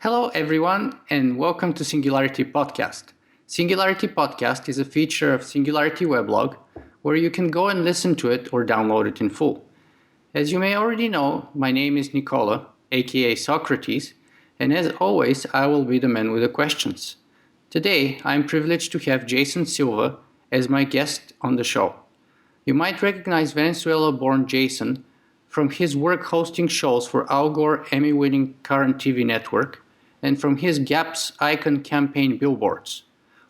Hello, everyone, and welcome to Singularity Podcast. Singularity Podcast is a feature of Singularity Weblog where you can go and listen to it or download it in full. As you may already know, my name is Nicola, aka Socrates, and as always, I will be the man with the questions. Today, I'm privileged to have Jason Silva as my guest on the show. You might recognize Venezuela-born Jason from his work hosting shows for Al Gore Emmy-winning Current TV network and from his GAPS Icon campaign billboards.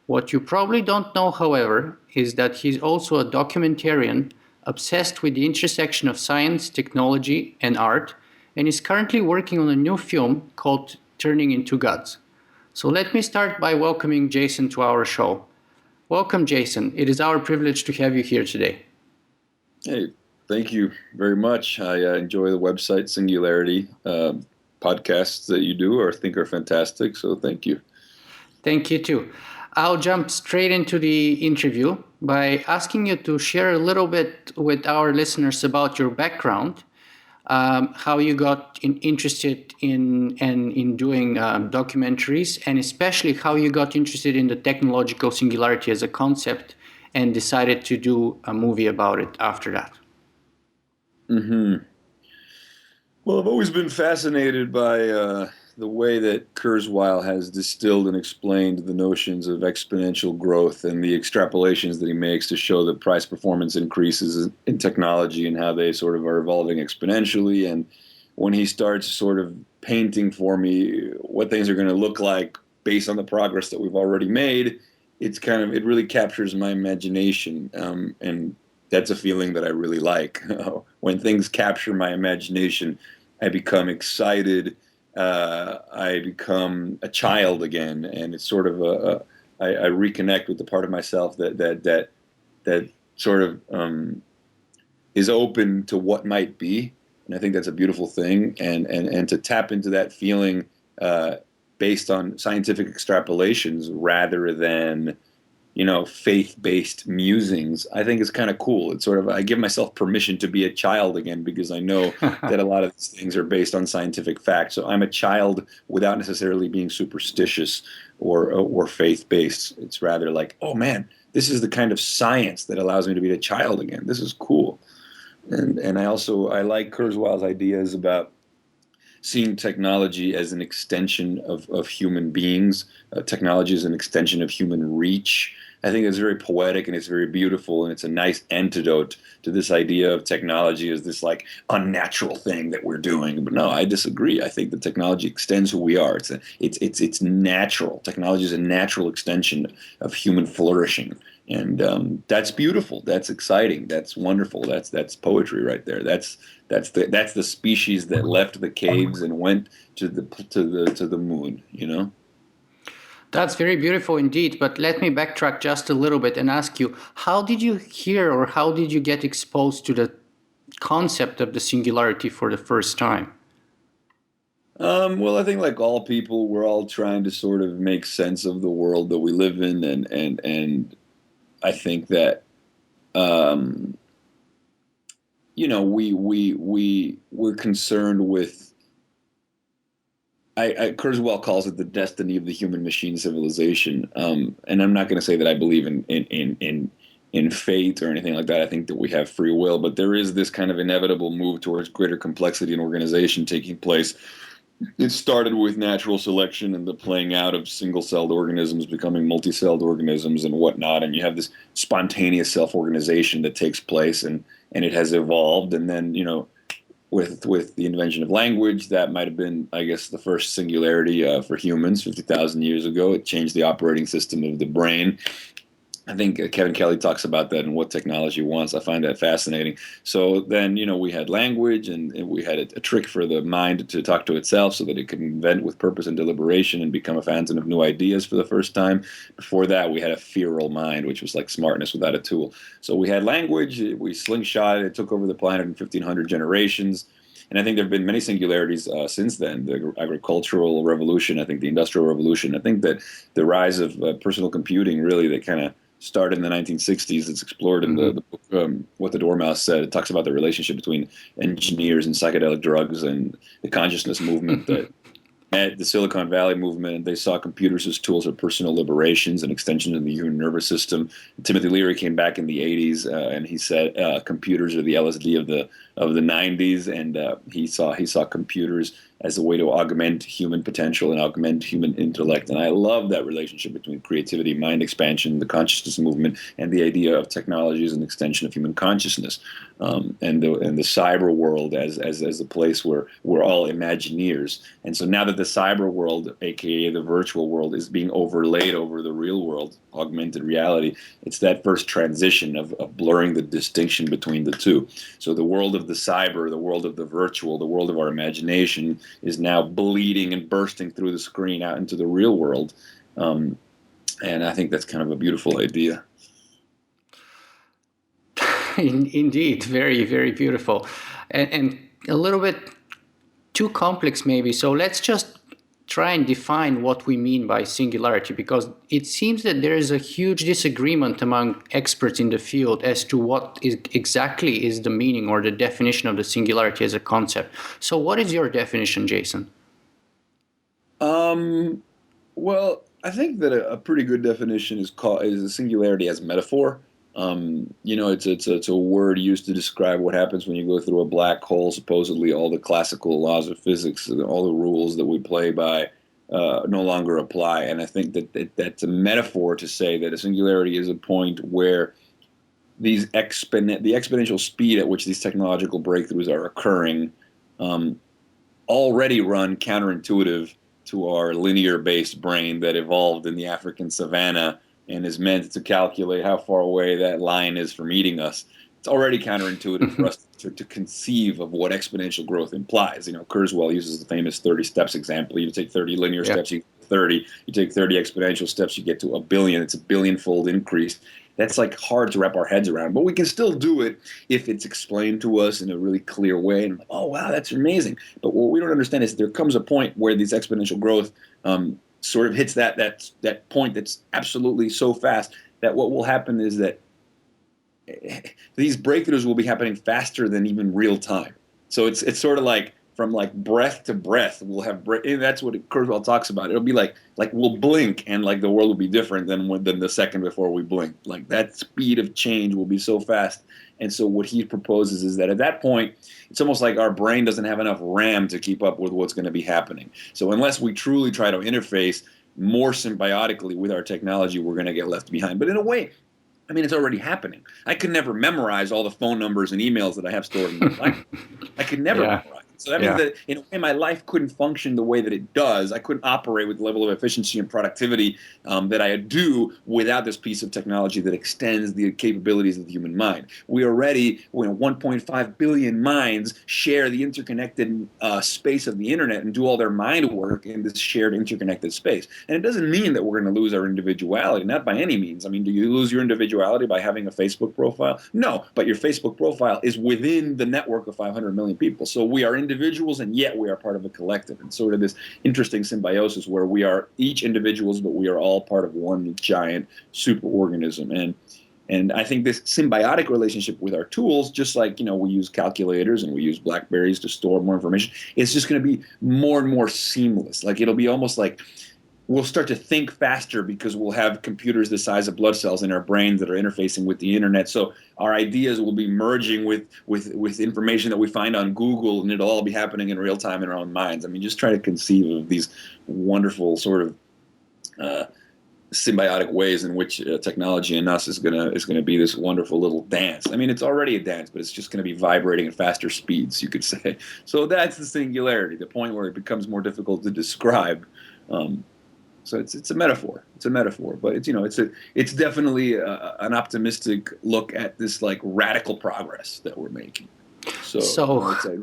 What you probably don't know, however, is that he's also a documentarian obsessed with the intersection of science, technology, and art, and is currently working on a new film called Turning into Gods. So let me start by welcoming Jason to our show. Welcome, Jason. It is our privilege to have you here today. Hey, thank you very much. I enjoy the website Singularity. Podcasts that you do or think are fantastic, so thank you. Thank you too. I'll jump straight into the interview by asking you to share a little bit with our listeners about your background, how you got interested in doing documentaries, and especially how you got interested in the technological singularity as a concept and decided to do a movie about it after that. Well, I've always been fascinated by the way that Kurzweil has distilled and explained the notions of exponential growth and the extrapolations that he makes to show that price performance increases in technology and how they sort of are evolving exponentially. And when he starts sort of painting for me what things are going to look like based on the progress that we've already made, it really captures my imagination. And that's a feeling that I really like. When things capture my imagination, I become excited. I become a child again, and it's sort of I reconnect with the part of myself that sort of is open to what might be, and I think that's a beautiful thing. And to tap into that feeling based on scientific extrapolations rather than faith-based musings, I think is kind of cool. It's sort of, I give myself permission to be a child again because I know that a lot of these things are based on scientific fact. So I'm a child without necessarily being superstitious or faith-based. It's rather like, oh man, this is the kind of science that allows me to be a child again. This is cool. And I like Kurzweil's ideas about seeing technology as an extension of human beings. Technology is an extension of human reach. I think it's very poetic and it's very beautiful, and it's a nice antidote to this idea of technology as this like unnatural thing that we're doing. But no, I disagree. I think that technology extends who we are. It's natural. Technology is a natural extension of human flourishing, and that's beautiful. That's exciting. That's wonderful. That's poetry right there. That's the species that left the caves and went to the moon. That's very beautiful indeed, but let me backtrack just a little bit and ask you, how did you hear or how did you get exposed to the concept of the singularity for the first time? Well, I think like all people, we're all trying to sort of make sense of the world that we live in, and I think that we're concerned with. Kurzweil calls it the destiny of the human machine civilization, and I'm not going to say that I believe in fate or anything like that. I think that we have free will, but there is this kind of inevitable move towards greater complexity and organization taking place. It started with natural selection and the playing out of single-celled organisms becoming multi-celled organisms and whatnot, and you have this spontaneous self-organization that takes place, and it has evolved, and then with the invention of language, that might have been, I guess, the first singularity for humans 50,000 years ago. It changed the operating system of the brain. I think Kevin Kelly talks about that and what technology wants. I find that fascinating. So then, we had language, and we had a trick for the mind to talk to itself so that it could invent with purpose and deliberation and become a fountain of new ideas for the first time. Before that, we had a feral mind, which was like smartness without a tool. So we had language, we slingshot it took over the planet in 1,500 generations. And I think there have been many singularities since then. The agricultural revolution, I think the industrial revolution. I think that the rise of personal computing really that kind of started in the 1960s. It's explored in the book, What the Dormouse Said. It talks about the relationship between engineers and psychedelic drugs and the consciousness movement that at the Silicon Valley movement, and they saw computers as tools of personal liberations and extensions of the human nervous system. Timothy Leary came back in the '80s, and he said computers are the LSD of the '90s, and he saw computers as a way to augment human potential and augment human intellect. And I love that relationship between creativity, mind expansion, the consciousness movement, and the idea of technology as an extension of human consciousness, and the cyber world as a place where we're all Imagineers. And so now that the cyber world, aka the virtual world, is being overlaid over the real world, augmented reality, it's that first transition of blurring the distinction between the two. So the world of the cyber, the world of the virtual, the world of our imagination is now bleeding and bursting through the screen out into the real world. And I think that's kind of a beautiful idea. Indeed, very, very beautiful, and a little bit too complex maybe. So let's just try and define what we mean by singularity, because it seems that there is a huge disagreement among experts in the field as to what exactly is the meaning or the definition of the singularity as a concept. So what is your definition, Jason? Well, I think that a pretty good definition is a singularity as metaphor. It's a word used to describe what happens when you go through a black hole. Supposedly, all the classical laws of physics, all the rules that we play by, no longer apply. And I think that's a metaphor to say that a singularity is a point where the exponential speed at which these technological breakthroughs are occurring, already run counterintuitive to our linear-based brain that evolved in the African savannah and is meant to calculate how far away that lion is from eating us. It's already counterintuitive for us to conceive of what exponential growth implies. Kurzweil uses the famous 30 steps example. You take 30 linear steps, you get 30. You take 30 exponential steps, you get to a billion. It's a billion-fold increase. That's like hard to wrap our heads around, but we can still do it if it's explained to us in a really clear way. And oh wow, that's amazing! But what we don't understand is there comes a point where these exponential growth sort of hits that point that's absolutely so fast that what will happen is that these breakthroughs will be happening faster than even real time. So it's sort of like from like breath to breath. We'll have and that's what Kurzweil talks about. It'll be like we'll blink and like the world will be different than the second before we blink. Like that speed of change will be so fast. And so what he proposes is that at that point, it's almost like our brain doesn't have enough RAM to keep up with what's going to be happening. So unless we truly try to interface more symbiotically with our technology, we're going to get left behind. But in a way, I mean, it's already happening. I could never memorize all the phone numbers and emails that I have stored in my life. I could never memorize. So that means that in a way, my life couldn't function the way that it does. I couldn't operate with the level of efficiency and productivity that I do without this piece of technology that extends the capabilities of the human mind. We already, 1.5 billion minds share the interconnected space of the internet and do all their mind work in this shared interconnected space. And it doesn't mean that we're going to lose our individuality, not by any means. I mean, do you lose your individuality by having a Facebook profile? No, but your Facebook profile is within the network of 500 million people. So we are individuals, and yet we are part of a collective. And sort of this interesting symbiosis where we are each individuals, but we are all part of one giant superorganism. And I think this symbiotic relationship with our tools, just like, we use calculators and we use BlackBerries to store more information, it's just going to be more and more seamless. Like it'll be almost like we'll start to think faster because we'll have computers the size of blood cells in our brains that are interfacing with the internet. So our ideas will be merging with information that we find on Google, and it'll all be happening in real time in our own minds. I mean, just try to conceive of these wonderful sort of symbiotic ways in which technology and us is gonna be this wonderful little dance. I mean, it's already a dance, but it's just going to be vibrating at faster speeds, you could say. So that's the singularity, the point where it becomes more difficult to describe. So it's a metaphor. It's a metaphor, but it's definitely an optimistic look at this like radical progress that we're making. So it's like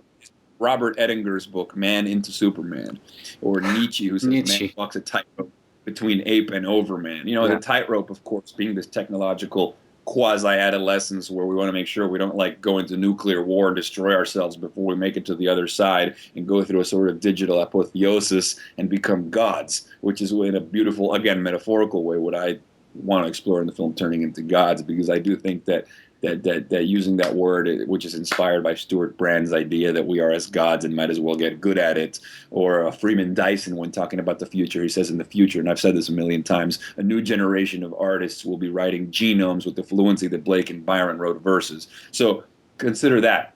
Robert Ettinger's book, Man into Superman, or Nietzsche, who says man walks a tightrope between ape and overman. The tightrope, of course, being this technological quasi-adolescence where we want to make sure we don't like go into nuclear war and destroy ourselves before we make it to the other side and go through a sort of digital apotheosis and become gods, which is in a beautiful, again, metaphorical way, what I want to explore in the film, turning into gods, because I do think that using that word, which is inspired by Stuart Brand's idea that we are as gods and might as well get good at it, or Freeman Dyson, when talking about the future, he says in the future, and I've said this a million times, a new generation of artists will be writing genomes with the fluency that Blake and Byron wrote verses. So consider that.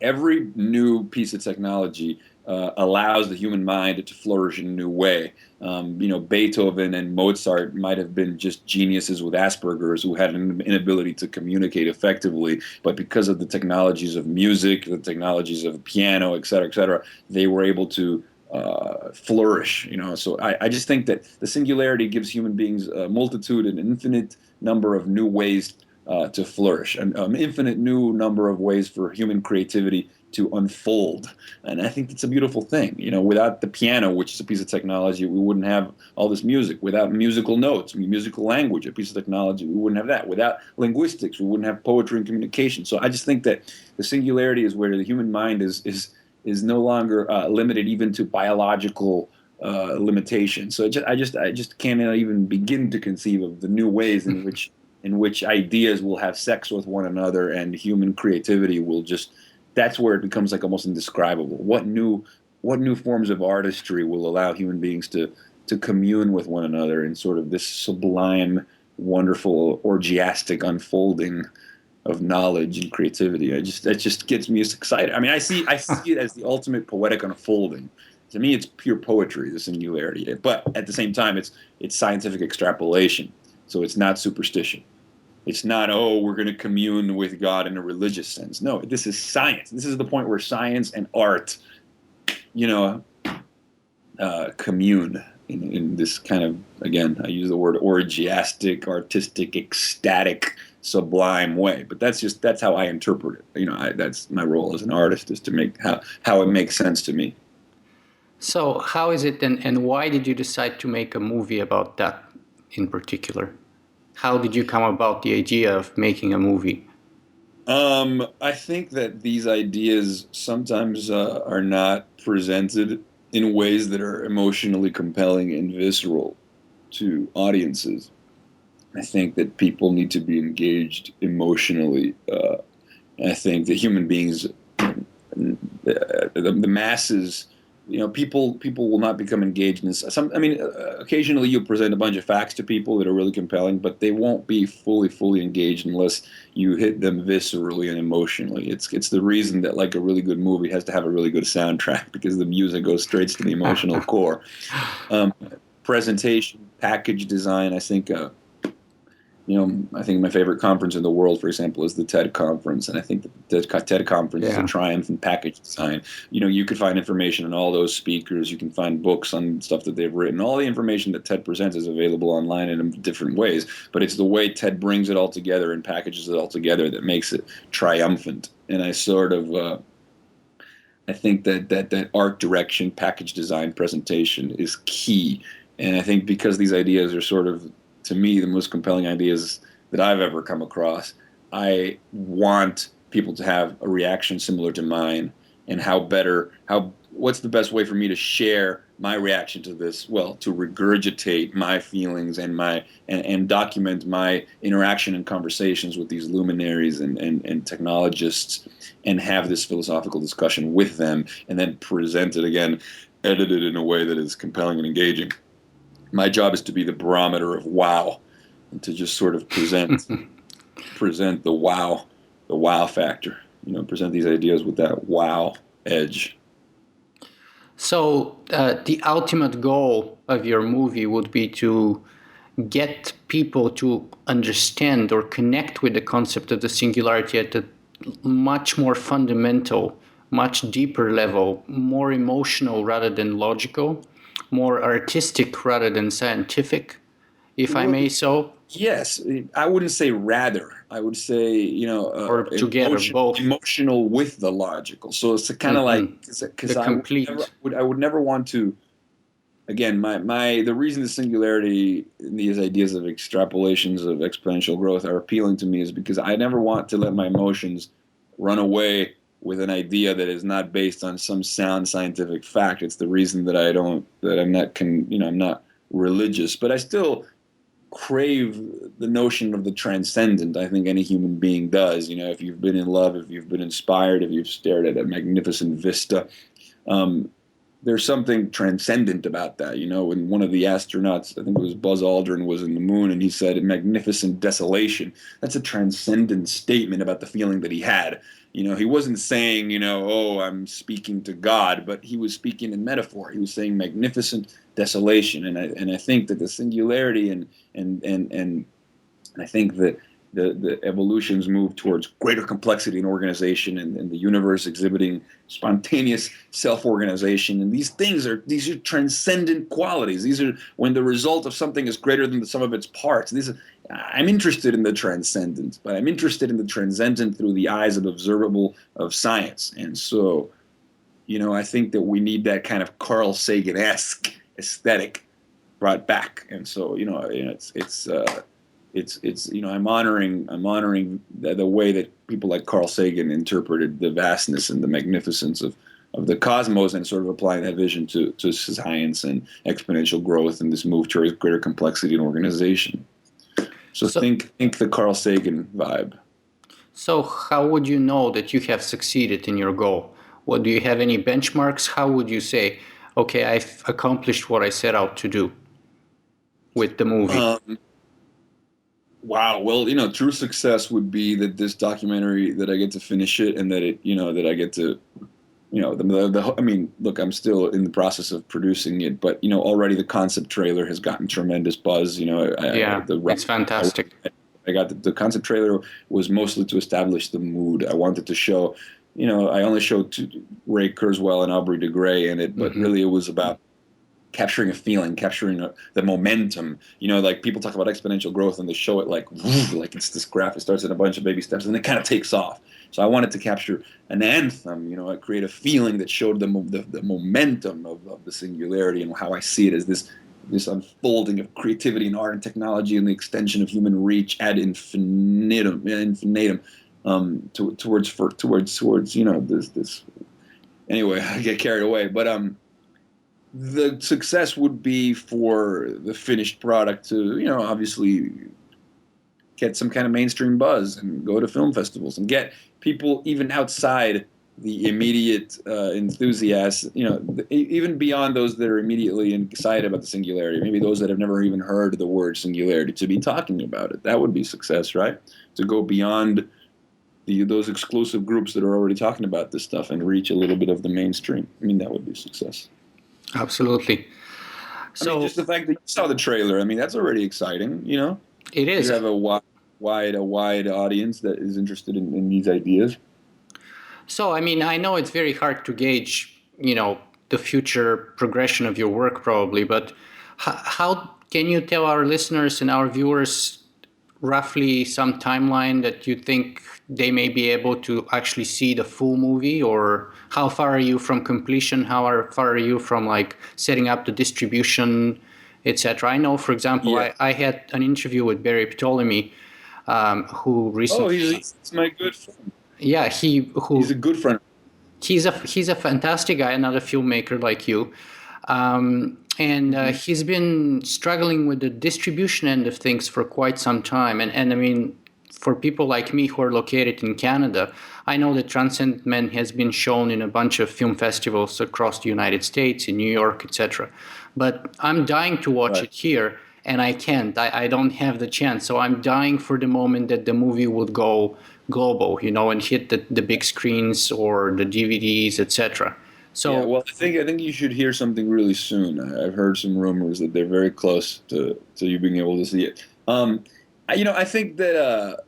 Every new piece of technology allows the human mind to flourish in a new way. Beethoven and Mozart might have been just geniuses with Asperger's who had an inability to communicate effectively, but because of the technologies of music, the technologies of piano, et cetera, they were able to flourish. So I just think that the singularity gives human beings a multitude, an infinite number of new ways to flourish, an infinite new number of ways for human creativity to unfold. And I think it's a beautiful thing. Without the piano, which is a piece of technology, we wouldn't have all this music. Without musical notes, musical language, a piece of technology, we wouldn't have that. Without linguistics, we wouldn't have poetry and communication. So I just think that the singularity is where the human mind is no longer limited even to biological limitations. So I just can't even begin to conceive of the new ways in which ideas will have sex with one another, and human creativity will just, that's where it becomes like almost indescribable. What new forms of artistry will allow human beings to commune with one another in sort of this sublime, wonderful, orgiastic unfolding of knowledge and creativity. That just gets me excited. I mean, I see it as the ultimate poetic unfolding. To me, it's pure poetry, the singularity. But at the same time, it's scientific extrapolation. So it's not superstition. It's not, we're going to commune with God in a religious sense. No, this is science. This is the point where science and art, commune in this kind of, again, I use the word orgiastic, artistic, ecstatic, sublime way. But that's how I interpret it. That's my role as an artist, is to make how it makes sense to me. So how is it and why did you decide to make a movie about that in particular? How did you come about the idea of making a movie? I think that these ideas sometimes are not presented in ways that are emotionally compelling and visceral to audiences. I think that people need to be engaged emotionally. I think that human beings, the masses, people will not become engaged in this. Occasionally you present a bunch of facts to people that are really compelling, but they won't be fully engaged unless you hit them viscerally and emotionally. It's the reason that like a really good movie has to have a really good soundtrack, because the music goes straight to the emotional core. Presentation, package design, I think my favorite conference in the world, for example, is the TED conference. And I think the TED conference is a triumph in package design. You could find information on all those speakers. You can find books on stuff that they've written. All the information that TED presents is available online in different ways. But it's the way TED brings it all together and packages it all together that makes it triumphant. And I sort of, I think that art direction, package design, presentation is key. And I think because these ideas are sort of, to me, the most compelling ideas that I've ever come across, I want people to have a reaction similar to mine. And what's the best way for me to share my reaction to this? Well, to regurgitate my feelings and document my interaction and conversations with these luminaries and technologists, and have this philosophical discussion with them, and then present it again, edited in a way that is compelling and engaging. My job is to be the barometer of wow, and to just sort of present the wow factor. Present these ideas with that wow edge. So the ultimate goal of your movie would be to get people to understand or connect with the concept of the singularity at a much more fundamental, much deeper level, more emotional rather than logical, more artistic rather than scientific, if I may so. Yes, I wouldn't say rather. I would say, or together, both. Emotional with the logical. So it's kind of like, because I would never want to. Again, the reason the singularity and these ideas of extrapolations of exponential growth are appealing to me is because I never want to let my emotions run away with an idea that is not based on some sound scientific fact. It's the reason that I'm not religious, but I still crave the notion of the transcendent. I think any human being does. If you've been in love, if you've been inspired, if you've stared at a magnificent vista, um, there's something transcendent about that. When one of the astronauts, I think it was Buzz Aldrin, was in the moon, and he said, "Magnificent desolation." That's a transcendent statement about the feeling that he had. He wasn't saying, "Oh, I'm speaking to God," but he was speaking in metaphor. He was saying magnificent desolation, and I think that the singularity and I think that the evolutions move towards greater complexity and organization, and the universe exhibiting spontaneous self-organization. And these are transcendent qualities. These are when the result of something is greater than the sum of its parts. I'm interested in the transcendent, but I'm interested in the transcendent through the eyes of observable of science. And so, I think that we need that kind of Carl Sagan-esque aesthetic brought back. And so, I'm honoring the way that people like Carl Sagan interpreted the vastness and the magnificence of the cosmos, and sort of applying that vision to science and exponential growth and this move towards greater complexity and organization. So think the Carl Sagan vibe. So how would you know that you have succeeded in your goal? Do you have any benchmarks? How would you say, okay, I've accomplished what I set out to do with the movie? Wow. Well, true success would be that this documentary, that I get to finish it, and that that I get to, I mean, look, I'm still in the process of producing it, but already the concept trailer has gotten tremendous buzz. It's fantastic. I got the concept trailer was mostly to establish the mood. I wanted to show, I only showed Ray Kurzweil and Aubrey de Grey in it, but really it was about capturing a feeling, capturing the momentum. Like people talk about exponential growth, and they show it like it's this graph. It starts in a bunch of baby steps, and it kind of takes off. So I wanted to capture an anthem. I create a feeling that showed the momentum of the singularity, and how I see it as this unfolding of creativity and art and technology, and the extension of human reach ad infinitum. Towards this. Anyway, I get carried away, but the success would be for the finished product to, obviously get some kind of mainstream buzz and go to film festivals and get people even outside the immediate enthusiasts, even beyond those that are immediately excited about the singularity, maybe those that have never even heard the word singularity, to be talking about it. That would be success, right? To go beyond those exclusive groups that are already talking about this stuff and reach a little bit of the mainstream. I mean, that would be success. Absolutely. So just the fact that you saw the trailer, that's already exciting. It is. You have a wide audience that is interested in these ideas. So, I know it's very hard to gauge, the future progression of your work probably, but how can you tell our listeners and our viewers roughly some timeline that you think they may be able to actually see the full movie? Or how far are you from completion? How far are you from setting up the distribution, etc.? I know, for example, I had an interview with Barry Ptolemy, who recently... Oh, he's my good friend. Yeah, he's a good friend. He's a fantastic guy, another filmmaker like you. He's been struggling with the distribution end of things for quite some time. And for people like me who are located in Canada, I know that Transcendent Man has been shown in a bunch of film festivals across the United States, in New York, etc. But I'm dying to watch it here, and I can't. I don't have the chance. So I'm dying for the moment that the movie would go global, and hit the big screens or the DVDs, etc. So I think you should hear something really soon. I've heard some rumors that they're very close to you being able to see it. I think that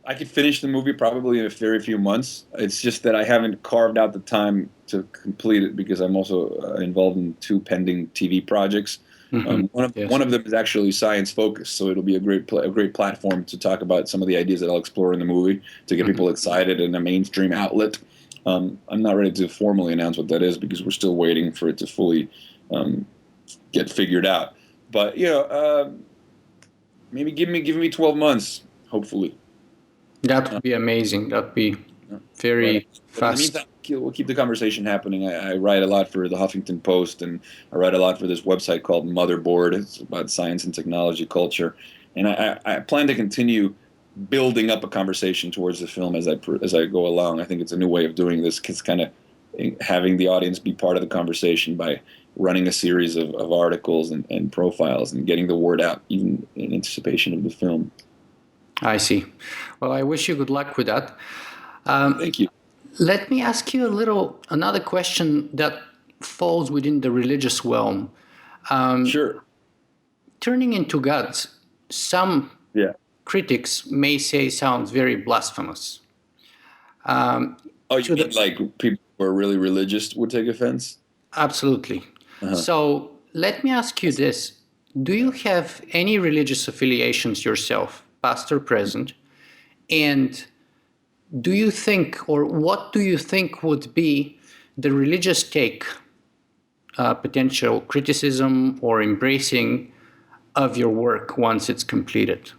I could finish the movie probably in a very few months. It's just that I haven't carved out the time to complete it because I'm also involved in 2 pending TV projects. One of them is actually science focused, so it'll be a great platform to talk about some of the ideas that I'll explore in the movie to get people excited in a mainstream outlet. I'm not ready to formally announce what that is because we're still waiting for it to fully get figured out. But maybe give me 12 months, hopefully. That would be amazing. That'd be very fast. we'll keep the conversation happening. I write a lot for the Huffington Post, and I write a lot for this website called Motherboard. It's about science and technology culture, and I plan to continue building up a conversation towards the film as I go along. I think it's a new way of doing this. It's kind of having the audience be part of the conversation by running a series of articles and profiles and getting the word out, even in anticipation of the film. I see. Well, I wish you good luck with that. Thank you. Let me ask you another question that falls within the religious realm. Sure. Turning into gods, some Yeah. critics may say sounds very blasphemous. Oh, you mean like people who are really religious would take offense? Absolutely. Uh-huh. So let me ask you this. Do you have any religious affiliations yourself, past or present? And do you think, or what do you think would be the religious take, potential criticism or embracing of your work once it's completed?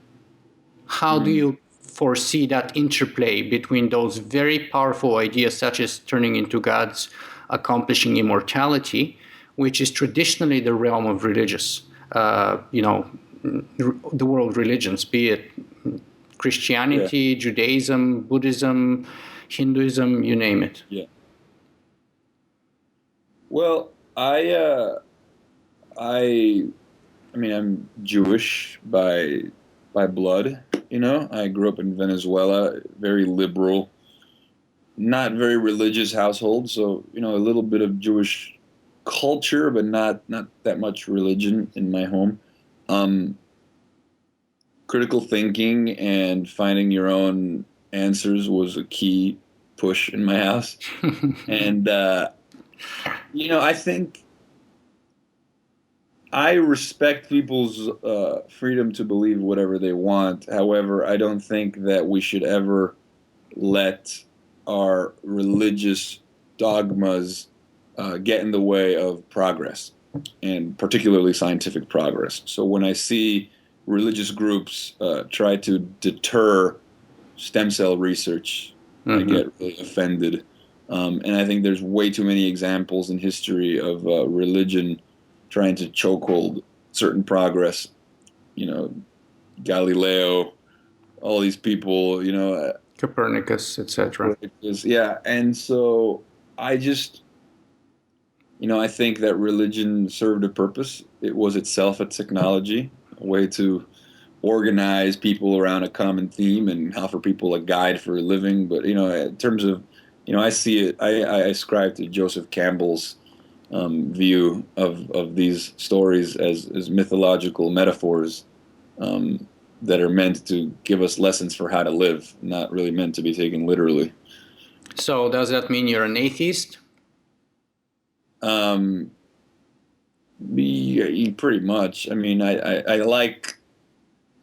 How do you foresee that interplay between those very powerful ideas, such as turning into gods, accomplishing immortality, which is traditionally the realm of religious, the world religions, be it Christianity, Judaism, Buddhism, Hinduism, you name it? Yeah. Well, I mean, I'm Jewish by blood. I grew up in Venezuela, very liberal, not very religious household. So, a little bit of Jewish culture, but not that much religion in my home. Critical thinking and finding your own answers was a key push in my house. And, I think I respect people's freedom to believe whatever they want. However, I don't think that we should ever let our religious dogmas get in the way of progress, and particularly scientific progress. So when I see religious groups try to deter stem cell research, I get really offended. And I think there's way too many examples in history of religion trying to chokehold certain progress. Galileo, all these people, Copernicus, etc. Yeah. And so I just, I think that religion served a purpose. It was itself a technology, a way to organize people around a common theme and offer people a guide for a living. But, in terms of, I see it, I ascribe to Joseph Campbell's view of these stories as mythological metaphors that are meant to give us lessons for how to live, not really meant to be taken literally. So does that mean you're an atheist? Pretty much. I mean, I like.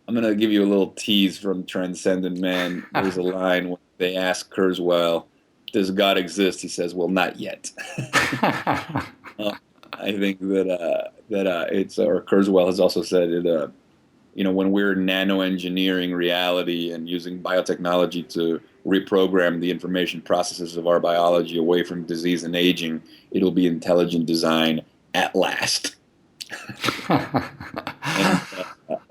I'm gonna give you a little tease from Transcendent Man. There's a line when they ask Kurzweil, "Does God exist?" He says, "Well, not yet." I think that it's, or Kurzweil has also said it. When we're nano-engineering reality and using biotechnology to reprogram the information processes of our biology away from disease and aging, it'll be intelligent design at last.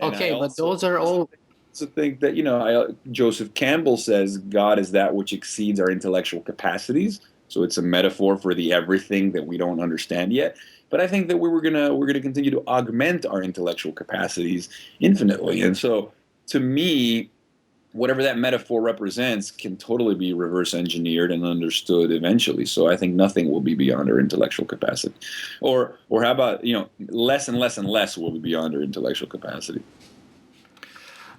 Okay, but those are all. To think that Joseph Campbell says God is that which exceeds our intellectual capacities. So it's a metaphor for the everything that we don't understand yet. But I think that we're gonna continue to augment our intellectual capacities infinitely. And so, to me, whatever that metaphor represents can totally be reverse engineered and understood eventually. So I think nothing will be beyond our intellectual capacity, or how about less and less and less will be beyond our intellectual capacity.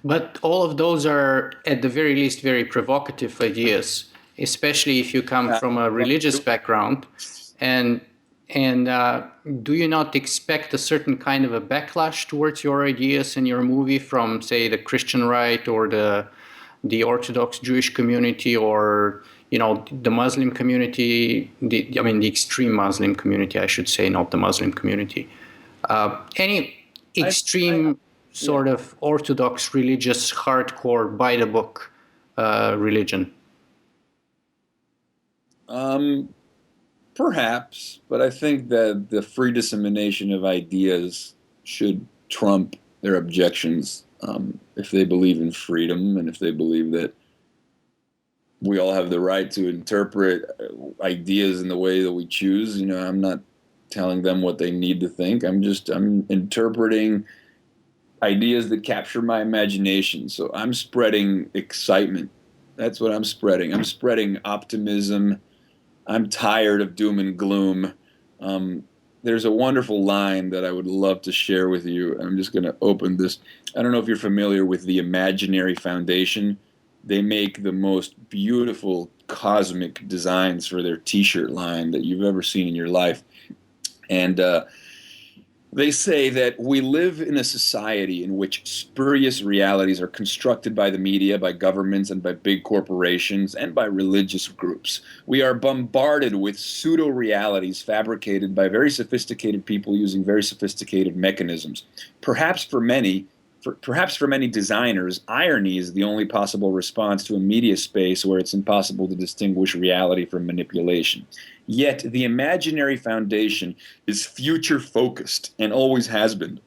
But all of those are, at the very least, very provocative ideas, especially if you come from a religious background. And do you not expect a certain kind of a backlash towards your ideas and your movie from, say, the Christian right or the Orthodox Jewish community, or the Muslim community? The extreme Muslim community, I should say, not the Muslim community. Any extreme sort of Orthodox religious, hardcore, by the book religion? Um, Perhaps, but I think that the free dissemination of ideas should trump their objections, if they believe in freedom and if they believe that we all have the right to interpret ideas in the way that we choose. I'm not telling them what they need to think. I'm interpreting ideas that capture my imagination. So I'm spreading excitement. That's what I'm spreading. I'm spreading optimism. I'm tired of doom and gloom. Um, there's a wonderful line that I would love to share with you. I'm just going to open this. I don't know if you're familiar with the Imaginary Foundation. They make the most beautiful cosmic designs for their T-shirt line that you've ever seen in your life. And they say that we live in a society in which spurious realities are constructed by the media, by governments, and by big corporations, and by religious groups. We are bombarded with pseudo realities fabricated by very sophisticated people using very sophisticated mechanisms. Perhaps for many, Perhaps for many designers, irony is the only possible response to a media space where it's impossible to distinguish reality from manipulation. Yet the imaginary foundation is future focused and always has been.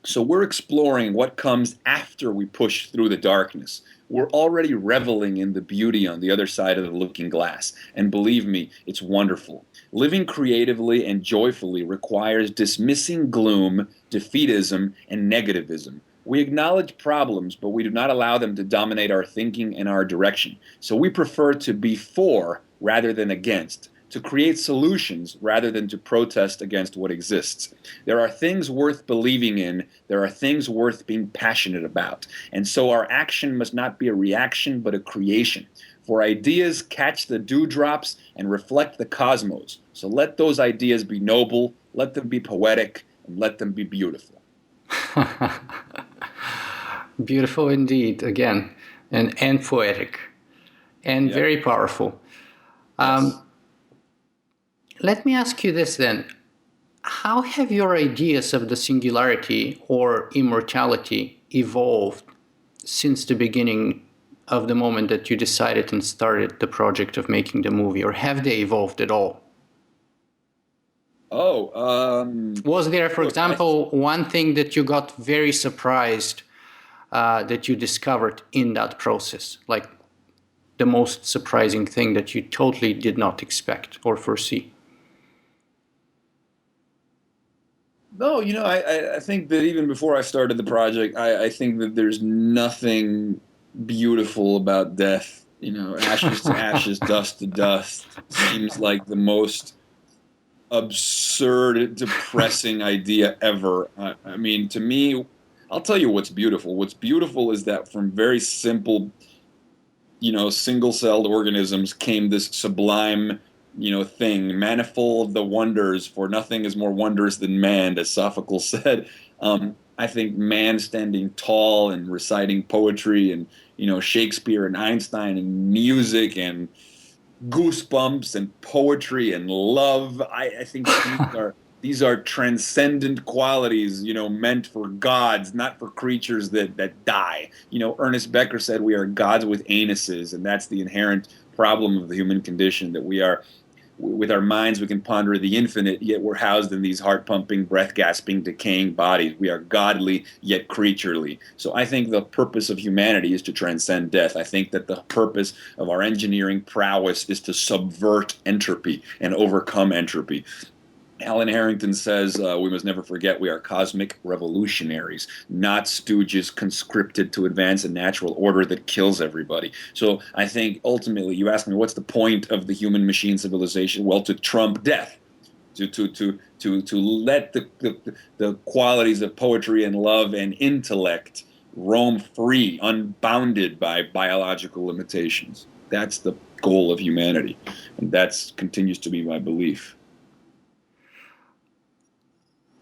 So we're exploring what comes after we push through the darkness. We're already reveling in the beauty on the other side of the looking glass. And believe me, it's wonderful. Living creatively and joyfully requires dismissing gloom, defeatism, and negativism. We acknowledge problems, but we do not allow them to dominate our thinking and our direction. So we prefer to be for rather than against, to create solutions rather than to protest against what exists. There are things worth believing in. There are things worth being passionate about. And so our action must not be a reaction, but a creation. For ideas catch the dewdrops and reflect the cosmos. So let those ideas be noble, let them be poetic, and let them be beautiful. Beautiful indeed, again, and poetic, and Yep. very powerful. Yes. Let me ask you this then. How have your ideas of the singularity or immortality evolved since the beginning of the moment that you decided and started the project of making the movie, or have they evolved at all? Oh, Was there, for look, example, one thing that you got very surprised that you discovered in that process? Like the most surprising thing that you totally did not expect or foresee? no, I think that even before I started the project, I think that there's nothing beautiful about death. Ashes to ashes, dust to dust seems like the most absurd, depressing idea ever. I mean, to me, I'll tell you what's beautiful. What's beautiful is that from very simple, single-celled organisms came this sublime, thing, manifold the wonders, for nothing is more wondrous than man, as Sophocles said. I think man standing tall and reciting poetry and, Shakespeare and Einstein and music and goosebumps and poetry and love. I think these are transcendent qualities, meant for gods, not for creatures that die. Ernest Becker said we are gods with anuses, and that's the inherent problem of the human condition, that we are, with our minds we can ponder the infinite, yet we're housed in these heart-pumping, breath-gasping, decaying bodies. We are godly, yet creaturely. So I think the purpose of humanity is to transcend death. I think that the purpose of our engineering prowess is to subvert entropy and overcome entropy. Alan Harrington says we must never forget we are cosmic revolutionaries, not stooges conscripted to advance a natural order that kills everybody. So I think ultimately, you ask me, what's the point of the human machine civilization? Well, to trump death, to let the qualities of poetry and love and intellect roam free, unbounded by biological limitations. That's the goal of humanity, and that continues to be my belief.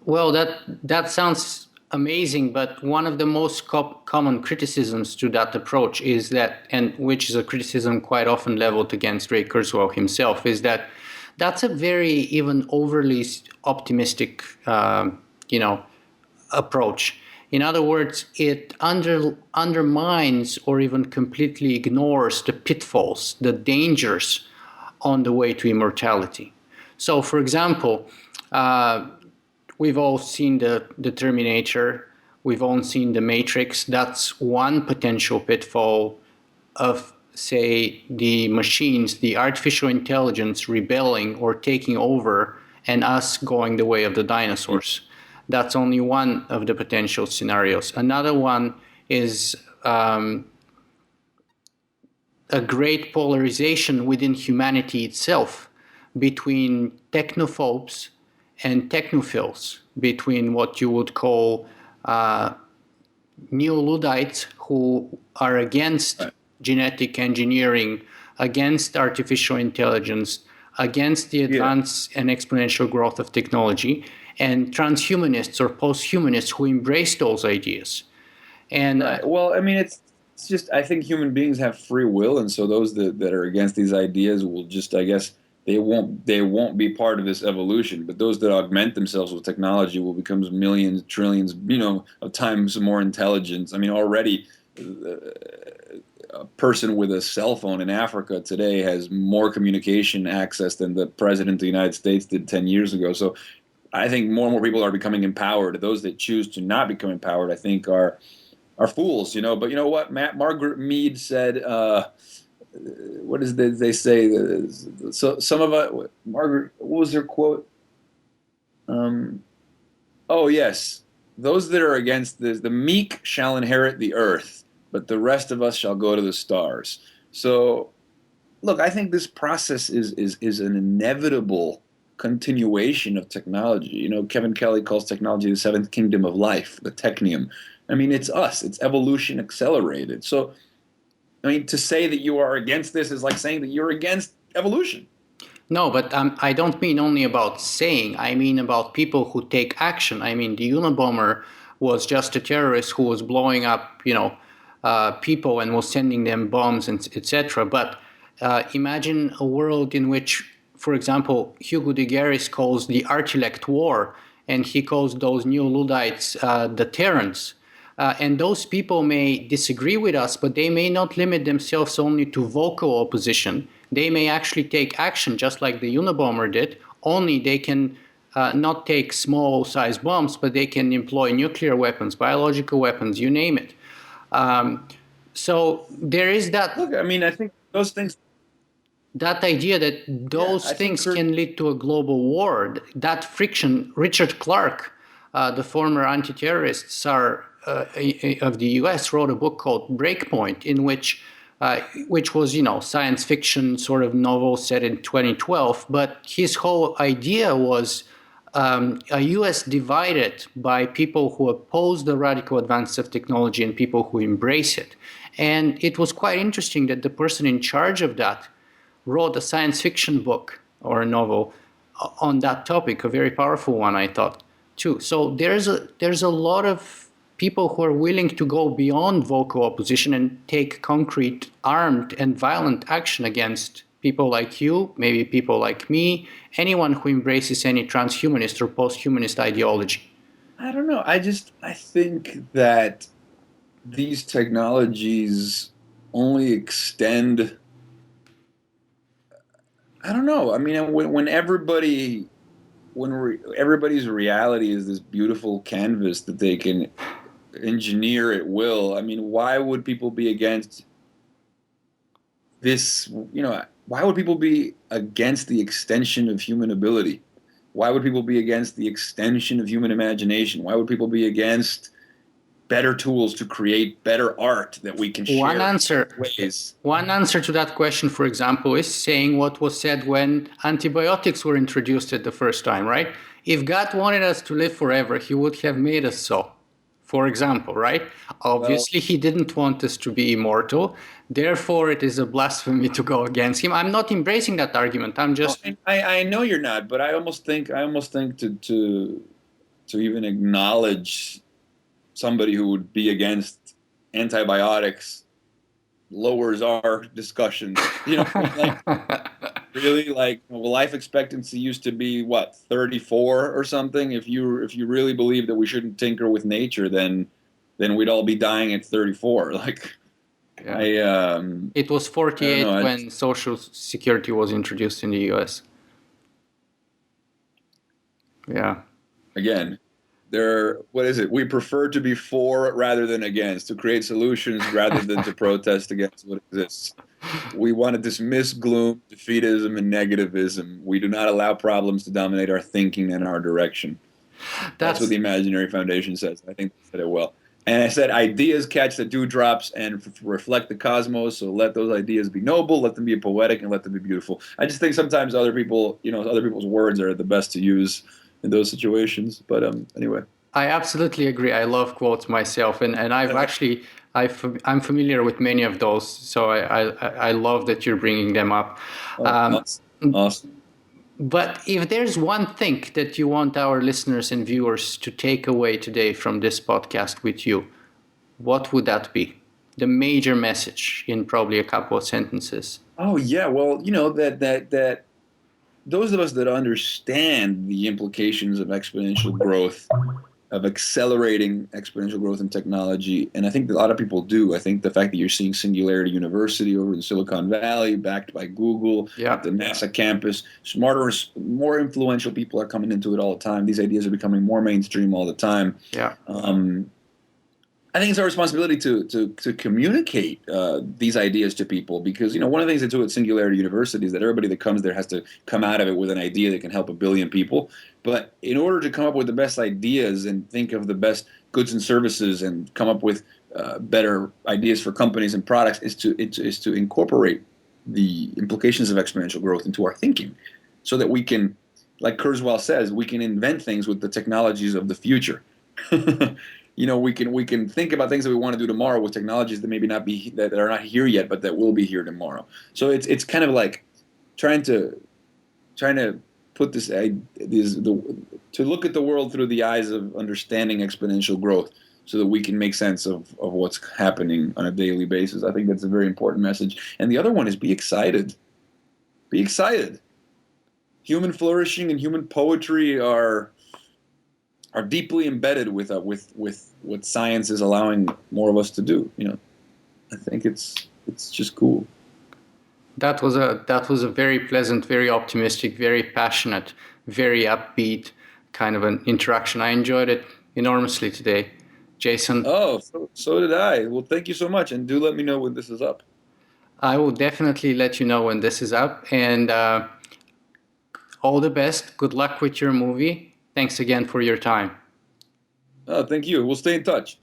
Well, that sounds amazing, but one of the most common criticisms to that approach is that, and which is a criticism quite often leveled against Ray Kurzweil himself, is that that's a very even overly optimistic, approach. In other words, it undermines or even completely ignores the pitfalls, the dangers on the way to immortality. So, for example, we've all seen the Terminator. We've all seen the Matrix. That's one potential pitfall of, say, the machines, the artificial intelligence rebelling or taking over and us going the way of the dinosaurs. That's only one of the potential scenarios. Another one is a great polarization within humanity itself between technophobes and technophiles, between what you would call neo-Luddites who are against genetic engineering, against artificial intelligence, against the advance and exponential growth of technology, and transhumanists or posthumanists who embrace those ideas. And well, I mean, it's just I think human beings have free will, and so those that are against these ideas will just, I guess, they won't be part of this evolution. But those that augment themselves with technology will become millions, trillions, of times more intelligent. I mean, already a person with a cell phone in Africa today has more communication access than the president of the United States did 10 years ago. So I think more and more people are becoming empowered. Those that choose to not become empowered, I think, are fools. But you know what? Margaret Mead said. What is they say? So some of us, Margaret, what was her quote? Oh yes, those that are against this, the meek shall inherit the earth, but the rest of us shall go to the stars. So, look, I think this process is an inevitable continuation of technology. Kevin Kelly calls technology the seventh kingdom of life, the technium. I mean, it's us. It's evolution accelerated. So, I mean, to say that you are against this is like saying that you're against evolution. No, but I don't mean only about saying. I mean about people who take action. I mean, the Unabomber was just a terrorist who was blowing up, people and was sending them bombs and etc. But imagine a world in which, for example, Hugo de Garis calls the Artilect War, and he calls those new Luddites the Terrans. And those people may disagree with us, but they may not limit themselves only to vocal opposition. They may actually take action, just like the Unabomber did, only they can not take small-sized bombs, but they can employ nuclear weapons, biological weapons, you name it. So there is that. Look, I mean, I think those things. That idea that those things can lead to a global war, that friction. Richard Clarke, the former anti-terrorist czar of the U.S., wrote a book called Breakpoint, in which was, science fiction sort of novel set in 2012. But his whole idea was a U.S. divided by people who oppose the radical advances of technology and people who embrace it. And it was quite interesting that the person in charge of that wrote a science fiction book or a novel on that topic, a very powerful one, I thought, too. So there's a lot of people who are willing to go beyond vocal opposition and take concrete, armed, and violent action against people like you, maybe people like me, anyone who embraces any transhumanist or posthumanist ideology. I don't know. I think that these technologies only extend. I don't know. I mean, when everybody's reality is this beautiful canvas that they can engineer at will. I mean, why would people be against this? Why would people be against the extension of human ability? Why would people be against the extension of human imagination? Why would people be against better tools to create better art that we can share ways? One answer to that question, for example, is saying what was said when antibiotics were introduced at the first time, right? If God wanted us to live forever, he would have made us so. For example, right? Obviously, he didn't want us to be immortal. Therefore, it is a blasphemy to go against him. I'm not embracing that argument. I'm just. I know you're not, but I almost think to even acknowledge somebody who would be against antibiotics lowers our discussions. Really, life expectancy used to be what, 34 or something. If you really believe that we shouldn't tinker with nature, then we'd all be dying at 34. Yeah. I It was I don't know. 48 when Social Security was introduced in the US. Yeah. Again, what is it? We prefer to be for rather than against, to create solutions rather than to protest against what exists. We want to dismiss gloom, defeatism, and negativism. We do not allow problems to dominate our thinking and our direction. That's what That's the Imaginary Foundation says. I think they said it well. And I said, ideas catch the dewdrops and reflect the cosmos. So let those ideas be noble, let them be poetic, and let them be beautiful. I just think sometimes other people, other people's words are the best to use in those situations. But anyway. I absolutely agree. I love quotes myself, and I've actually I'm familiar with many of those, so I love that you're bringing them up. Oh, Um, awesome. Awesome. but if there's one thing that you want our listeners and viewers to take away today from this podcast with you, what would that be? The major message in probably a couple of sentences. Oh yeah, well, that those of us that understand the implications of exponential growth, of accelerating exponential growth in technology, and I think that a lot of people do. I think the fact that you're seeing Singularity University over in Silicon Valley, backed by Google, at Yeah, the NASA campus, smarter, more influential people are coming into it all the time. These ideas are becoming more mainstream all the time. yeah, I think it's our responsibility to communicate these ideas to people, because one of the things they do at Singularity University is that everybody that comes there has to come out of it with an idea that can help a billion people. But in order to come up with the best ideas and think of the best goods and services and come up with better ideas for companies and products, is to incorporate the implications of exponential growth into our thinking, so that we can, like Kurzweil says, we can invent things with the technologies of the future. We can think about things that we want to do tomorrow with technologies that maybe not be that are not here yet, but that will be here tomorrow. So it's kind of like trying to put to look at the world through the eyes of understanding exponential growth, so that we can make sense of what's happening on a daily basis. I think that's a very important message. And the other one is be excited. Be excited. Human flourishing and human poetry are deeply embedded with what science is allowing more of us to do. I think it's just cool. that was a very pleasant, very optimistic, very passionate, very upbeat kind of an interaction. I enjoyed it enormously today, Jason. Oh, so did I. Well, thank you so much, and do let me know when this is up. I will definitely let you know when this is up, and all the best. Good luck with your movie. Thanks again for your time. Oh, thank you. We'll stay in touch.